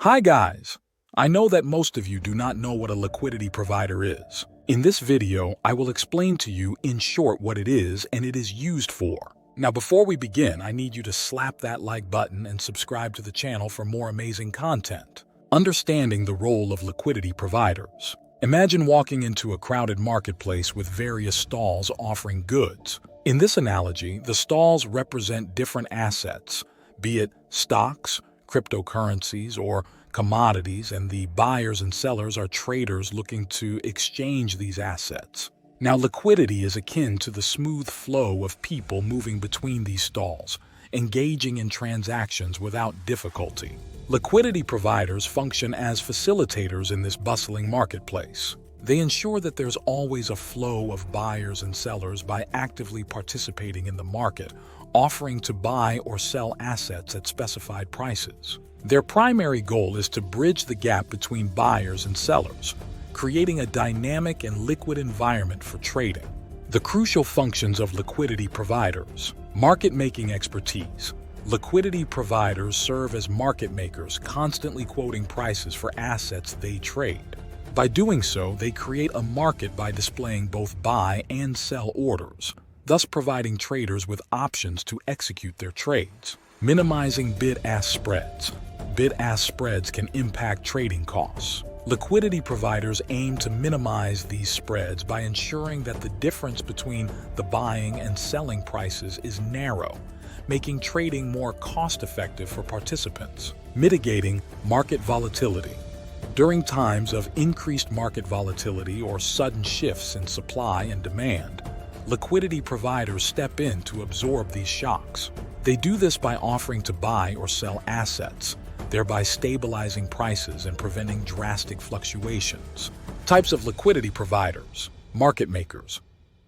Hi guys! I know that most of you do not know what a liquidity provider is. In this video, I will explain to you in short what it is and it is used for. Now before we begin, I need you to slap that like button and subscribe to the channel for more amazing content. Understanding the role of liquidity providers. Imagine walking into a crowded marketplace with various stalls offering goods. In this analogy, the stalls represent different assets, be it stocks, cryptocurrencies, or commodities, and the buyers and sellers are traders looking to exchange these assets. Now, liquidity is akin to the smooth flow of people moving between these stalls, engaging in transactions without difficulty. Liquidity providers function as facilitators in this bustling marketplace. They ensure that there's always a flow of buyers and sellers by actively participating in the market, offering to buy or sell assets at specified prices. Their primary goal is to bridge the gap between buyers and sellers, creating a dynamic and liquid environment for trading. The crucial functions of liquidity providers. Market-making expertise. Liquidity providers serve as market makers, constantly quoting prices for assets they trade. By doing so, they create a market by displaying both buy and sell orders, thus providing traders with options to execute their trades. Minimizing bid-ask spreads. Bid-ask spreads can impact trading costs. Liquidity providers aim to minimize these spreads by ensuring that the difference between the buying and selling prices is narrow, making trading more cost-effective for participants. Mitigating market volatility. During times of increased market volatility or sudden shifts in supply and demand, liquidity providers step in to absorb these shocks. They do this by offering to buy or sell assets, thereby stabilizing prices and preventing drastic fluctuations. Types of liquidity providers. Market makers.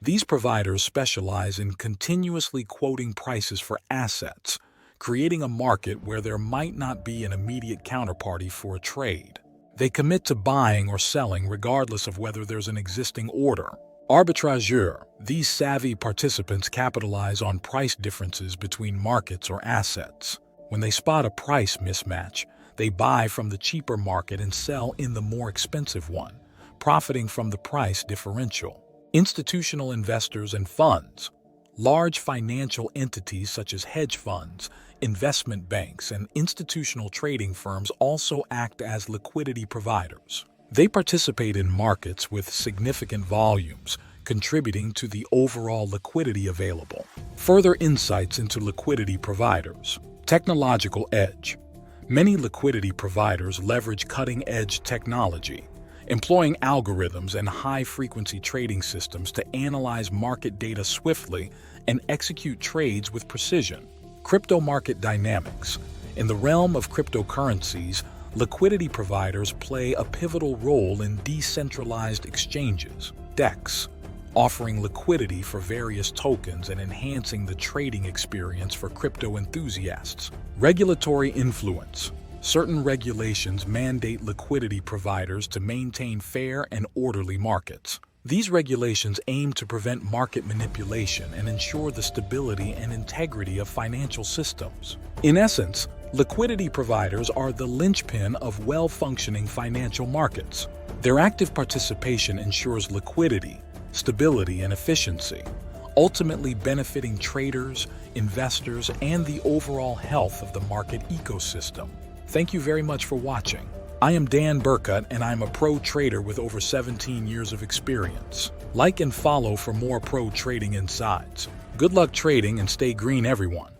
These providers specialize in continuously quoting prices for assets, creating a market where there might not be an immediate counterparty for a trade. They commit to buying or selling regardless of whether there's an existing order. Arbitrageur. These savvy participants capitalize on price differences between markets or assets. When they spot a price mismatch, they buy from the cheaper market and sell in the more expensive one, profiting from the price differential. Institutional investors and funds. Large financial entities such as hedge funds, investment banks, and institutional trading firms also act as liquidity providers. They participate in markets with significant volumes, contributing to the overall liquidity available. Further insights into liquidity providers. Technological edge. Many liquidity providers leverage cutting-edge technology, employing algorithms and high-frequency trading systems to analyze market data swiftly and execute trades with precision. Crypto market dynamics. In the realm of cryptocurrencies, liquidity providers play a pivotal role in decentralized exchanges, DEX, offering liquidity for various tokens and enhancing the trading experience for crypto enthusiasts. Regulatory influence. Certain regulations mandate liquidity providers to maintain fair and orderly markets. These regulations aim to prevent market manipulation and ensure the stability and integrity of financial systems. In essence, liquidity providers are the linchpin of well-functioning financial markets. Their active participation ensures liquidity, stability, and efficiency, ultimately benefiting traders, investors, and the overall health of the market ecosystem. Thank you very much for watching. I am Dan Burkut, and I'm a pro trader with over 17 years of experience. Like and follow for more pro trading insights. Good luck trading and stay green, everyone.